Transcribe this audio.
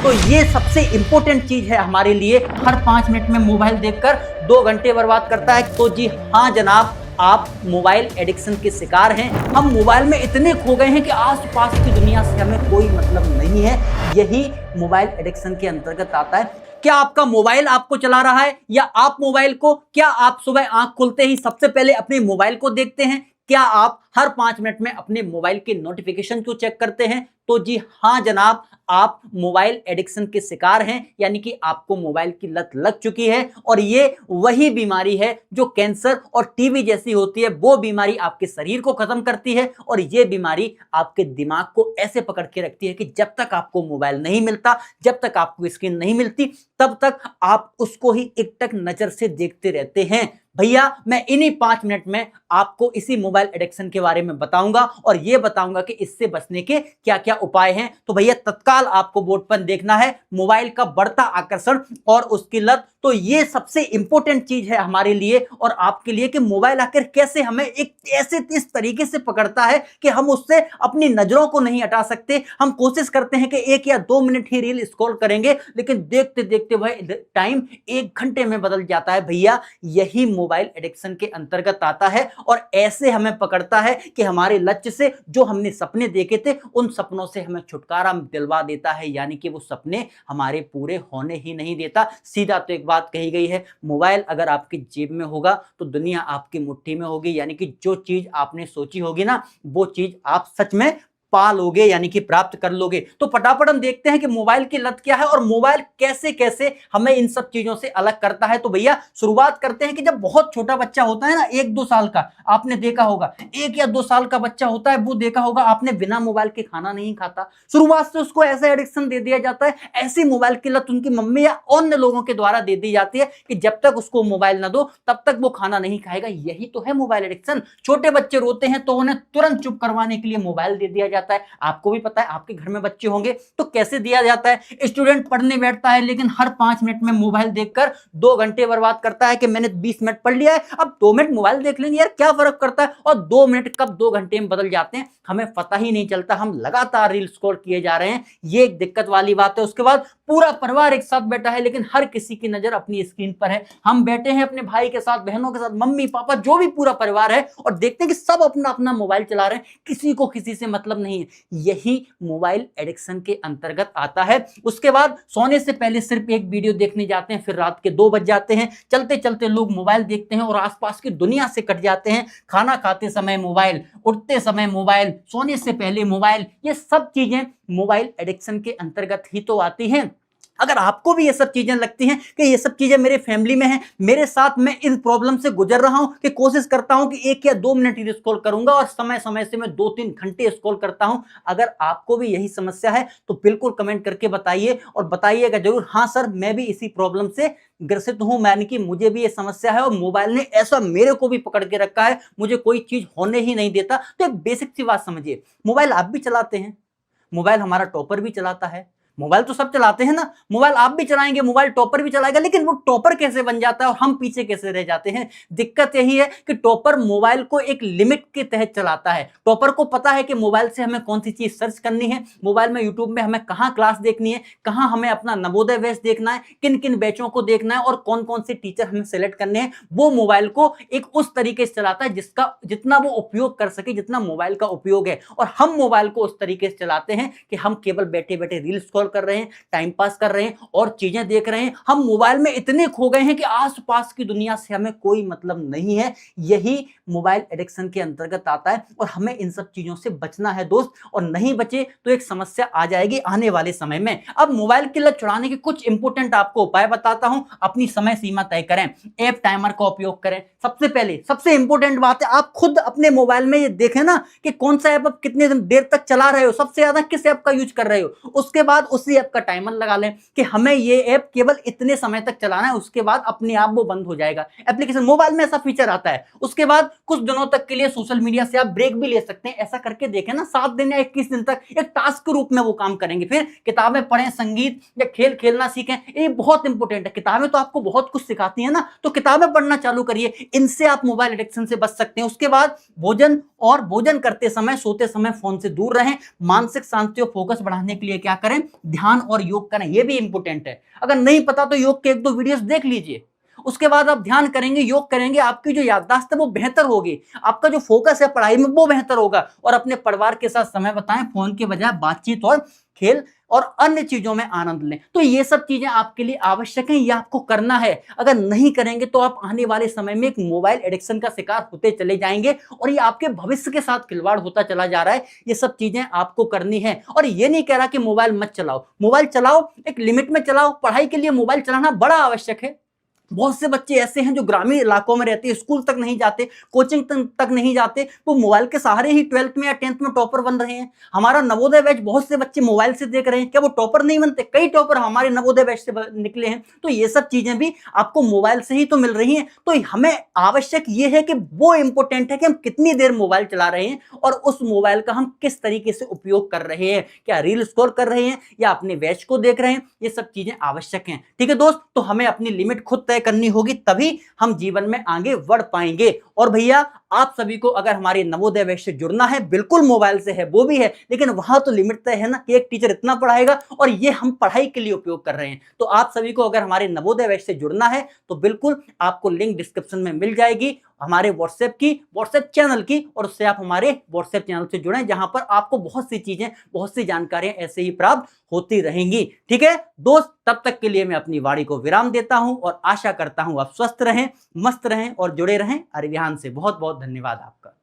तो ये सबसे इंपॉर्टेंट चीज है हमारे लिए। हर 5 मिनट में मोबाइल देखकर 2 घंटे बर्बाद करता है। तो जी हाँ जनाब, आप मोबाइल एडिक्शन के शिकार हैं। हम मोबाइल में इतने खो गए हैं कि आसपास की दुनिया से हमें कोई मतलब नहीं है। यही मोबाइल एडिक्शन के अंतर्गत आता है। क्या आपका मोबाइल आपको चला रहा है या आप मोबाइल को? क्या आप सुबह आंख खुलते ही सबसे पहले अपने मोबाइल को देखते हैं? क्या आप हर 5 मिनट में अपने मोबाइल के नोटिफिकेशन को चेक करते हैं? तो जी हाँ जनाब, आप मोबाइल एडिक्शन के शिकार हैं, यानी कि आपको मोबाइल की लत लग चुकी है। और ये वही बीमारी है जो कैंसर और टीबी जैसी होती है। वो बीमारी आपके शरीर को खत्म करती है और ये बीमारी आपके दिमाग को ऐसे पकड़ के रखती है कि जब तक आपको मोबाइल नहीं मिलता, जब तक आपको स्क्रीन नहीं मिलती, तब तक आप उसको ही एकटक नजर से देखते रहते हैं। भैया मैं इन्हीं 5 मिनट में आपको इसी मोबाइल एडिक्शन के बारे में बताऊंगा और ये बताऊंगा कि इससे बचने के क्या क्या उपाय हैं। तो भैया तत्काल आपको बोर्ड पर देखना है मोबाइल का बढ़ता आकर्षण और उसकी लत। तो ये सबसे इंपॉर्टेंट चीज है हमारे लिए और आपके लिए कि मोबाइल आखिर कैसे हमें एक ऐसे इस तरीके से पकड़ता है कि हम उससे अपनी नजरों को नहीं हटा सकते। हम कोशिश करते हैं कि 1 या 2 मिनट ही रील स्क्रॉल करेंगे, लेकिन देखते देखते वह टाइम 1 घंटे में बदल जाता है। भैया यही मोबाइल एडिक्शन के अंतर्गत आता है और ऐसे हमें पकड़ता है कि हमारे लक्ष्य से, जो हमने सपने देखे थे, उन सपनों से हमें छुटकारा दिलवा देता है, यानी कि वो सपने हमारे पूरे होने ही नहीं देता। सीधा तो एक बात कही गई है, मोबाइल अगर आपकी जेब में होगा तो दुनिया आपकी मुट्ठी में होगी, यानी कि जो चीज आपने सोची होगी ना, वो चीज आप सच में पा लोगे, यानी कि प्राप्त कर लोगे। तो फटाफट हम देखते हैं कि मोबाइल की लत क्या है और मोबाइल कैसे कैसे हमें इन सब चीजों से अलग करता है। तो भैया शुरुआत करते हैं कि जब बहुत छोटा बच्चा होता है ना, 1-2 साल का, आपने देखा होगा 1 या 2 साल का बच्चा होता है, वो देखा होगा आपने, बिना मोबाइल के खाना नहीं खाता। शुरुआत से उसको ऐसा एडिक्शन दे दिया जाता है, ऐसी मोबाइल की लत उनकी मम्मी या अन्य लोगों के द्वारा दे दी जाती है कि जब तक उसको मोबाइल ना दो तब तक वो खाना नहीं खाएगा। यही तो है मोबाइल एडिक्शन। छोटे बच्चे रोते हैं तो उन्हें तुरंत चुप करवाने के लिए मोबाइल दे दिया जाता है। आपको भी पता है, आपके घर में बच्चे होंगे तो कैसे दिया जाता है। स्टूडेंट पढ़ने बैठता है लेकिन हर 5 मिनट में मोबाइल देखकर 2 घंटे बर्बाद करता है कि मैंने 20 मिनट पढ़ लिया है, अब 2 मिनट मोबाइल देख लेंगे, यार क्या फर्क करता है। और 2 मिनट कब 2 घंटे में बदल जाते हैं हमें पता ही नहीं चलता। हम लगातार रील स्क्रॉल किए जा रहे हैं, ये एक दिक्कत वाली बात है। उसके बाद पूरा परिवार एक साथ बैठा है लेकिन हर किसी की नजर अपनी स्क्रीन पर है। हम बैठे हैं अपने भाई के साथ, बहनों के साथ, मम्मी पापा, जो भी पूरा परिवार है, और देखते हैं कि सब अपना अपना मोबाइल चला रहे हैं, किसी को किसी से मतलब नहीं है। यही मोबाइल एडिक्शन के अंतर्गत आता है। उसके बाद सोने से पहले सिर्फ एक वीडियो देखने जाते हैं, फिर रात के 2 बज जाते हैं। चलते चलते लोग मोबाइल देखते हैं और आसपास की दुनिया से कट जाते हैं। खाना खाते समय मोबाइल, उठते समय मोबाइल, सोने से पहले मोबाइल, ये सब चीजें मोबाइल एडिक्शन के अंतर्गत ही तो आती हैं। अगर आपको भी ये सब चीजें लगती हैं कि ये सब चीजें मेरे फैमिली में हैं, मेरे साथ मैं इन प्रॉब्लम से गुजर रहा हूं, कि कोशिश करता हूं कि 1 या 2 मिनट ही स्क्रॉल करूंगा और समय समय से मैं 2-3 घंटे स्क्रॉल करता हूं, अगर आपको भी यही समस्या है तो बिल्कुल कमेंट करके बताइए और बताइएगा जरूर, हाँ सर मैं भी इसी प्रॉब्लम से ग्रसित हूं, यानी कि मुझे भी ये समस्या है और मोबाइल ने ऐसा मेरे को भी पकड़ के रखा है, मुझे कोई चीज होने ही नहीं देता। तो एक बेसिक सी बात समझिए, मोबाइल आप भी चलाते हैं, मोबाइल हमारा टॉपर भी चलाता है, मोबाइल तो सब चलाते हैं ना, मोबाइल आप भी चलाएंगे, मोबाइल टॉपर भी चलाएगा, लेकिन वो टॉपर कैसे बन जाता है और हम पीछे कैसे रह जाते हैं। दिक्कत यही है कि टॉपर मोबाइल को एक लिमिट के तहत चलाता है। टॉपर को पता है कि मोबाइल से हमें कौन सी चीज सर्च करनी है, मोबाइल में यूट्यूब में हमें कहां क्लास देखनी है, कहां हमें अपना नवोदय बैच देखना है, किन किन बैचों को देखना है और कौन कौन से टीचर हमें सेलेक्ट करने हैं। वो मोबाइल को एक उस तरीके से चलाता है जिसका जितना वो उपयोग कर सके, जितना मोबाइल का उपयोग है। और हम मोबाइल को उस तरीके से चलाते हैं कि हम केवल बैठे बैठे रील स्क्रॉल कर रहे हैं, टाइम पास कर रहे हैं और चीजें देख रहे हैं। हम मोबाइल में इतने खो गए हैं कि आसपास की दुनिया से हमें कोई मतलब नहीं है। यही मोबाइल एडिक्शन के अंतर्गत आता है और हमें इन सब चीजों से बचना है दोस्त, और नहीं बचे तो एक समस्या आ जाएगी आने वाले समय में। अब मोबाइल की लत छुड़ाने के कुछ इंपोर्टेंट आपको उपाय बताता हूं। अपनी समय सीमा तय करें, ऐप टाइमर का उपयोग करें। सबसे पहले सबसे इंपोर्टेंट बात है, आप खुद अपने मोबाइल में ये देखें ना कि कौन सा ऐप आप कितने देर तक चला रहे हो, सबसे ज्यादा किस ऐप का यूज कर रहे हो। उसके बाद उसी ऐप का टाइमर लगा लें कि हमें ये ऐप केवल इतने समय तक चलाना है, उसके बाद अपने आप वो बंद हो जाएगा। एप्लीकेशन मोबाइल में ऐसा फीचर आता है। उसके बाद कुछ दिनों तक के लिए सोशल मीडिया से आप ब्रेक भी ले सकते हैं। ऐसा करके देखें ना, 7 दिन या 21 दिन तक एक टास्क के रूप में वो काम करेंगे। फिर किताबें पढ़ें, संगीत या खेल खेलना सीखें, ये बहुत इंपॉर्टेंट है। किताबें तो आपको बहुत कुछ सिखाती है ना, तो किताबें पढ़ना चालू करिए, इनसे आप मोबाइल एडिक्शन से बच सकते हैं। उसके बाद भोजन करते समय, सोते समय फोन से दूर रहें। मानसिक शांति और फोकस बढ़ाने के लिए क्या करें, ध्यान और योग करें, ये भी इंपॉर्टेंट है। अगर नहीं पता तो योग के 1-2 वीडियोस देख लीजिए, उसके बाद आप ध्यान करेंगे, योग करेंगे, आपकी जो याददाश्त है वो बेहतर होगी, आपका जो फोकस है पढ़ाई में वो बेहतर होगा। और अपने परिवार के साथ समय बिताएं, फोन के बजाय बातचीत और खेल और अन्य चीजों में आनंद लें। तो ये सब चीजें आपके लिए आवश्यक हैं, ये आपको करना है। अगर नहीं करेंगे तो आप आने वाले समय में एक मोबाइल एडिक्शन का शिकार होते चले जाएंगे और ये आपके भविष्य के साथ खिलवाड़ होता चला जा रहा है। ये सब चीजें आपको करनी है। और ये नहीं कह रहा कि मोबाइल मत चलाओ, मोबाइल चलाओ, एक लिमिट में चलाओ। पढ़ाई के लिए मोबाइल चलाना बड़ा आवश्यक है। बहुत से बच्चे ऐसे हैं जो ग्रामीण इलाकों में रहते हैं, स्कूल तक नहीं जाते, कोचिंग तक नहीं जाते, वो मोबाइल के सहारे ही 12th में या 10th में टॉपर बन रहे हैं। हमारा नवोदय बैच बहुत से बच्चे मोबाइल से देख रहे हैं, क्या वो टॉपर नहीं बनते? कई टॉपर हमारे नवोदय बैच से निकले हैं। तो ये सब चीजें भी आपको मोबाइल से ही तो मिल रही हैं। तो हमें आवश्यक ये है कि वो इंपॉर्टेंट है कि हम कितनी देर मोबाइल चला रहे हैं और उस मोबाइल का हम किस तरीके से उपयोग कर रहे हैं। क्या रील स्क्रॉल कर रहे हैं या अपने बैच को देख रहे हैं? ये सब चीजें आवश्यक हैं। ठीक है दोस्त, तो हमें अपनी लिमिट खुद तय करनी होगी, तभी हम जीवन में आगे बढ़ पाएंगे। और भैया आप सभी को अगर हमारे नवोदय बैच से जुड़ना है, बिल्कुल मोबाइल से है वो भी है, लेकिन वहां तो लिमिट तय है ना कि एक टीचर इतना पढ़ाएगा और ये हम पढ़ाई के लिए उपयोग कर रहे हैं। तो आप सभी को अगर हमारे नवोदय बैच से जुड़ना है तो बिल्कुल आपको लिंक डिस्क्रिप्शन में मिल जाएगी हमारे व्हाट्सएप चैनल की, और उससे आप हमारे व्हाट्सएप चैनल से जुड़ें, जहां पर आपको बहुत सी चीजें, बहुत सी जानकारियां ऐसे ही प्राप्त होती रहेंगी। ठीक है दोस्त, तब तक के लिए मैं अपनी वाणी को विराम देता हूं और आशा करता हूं आप स्वस्थ रहें, मस्त रहें और जुड़े रहें अरिविहान से। बहुत बहुत धन्यवाद आपका।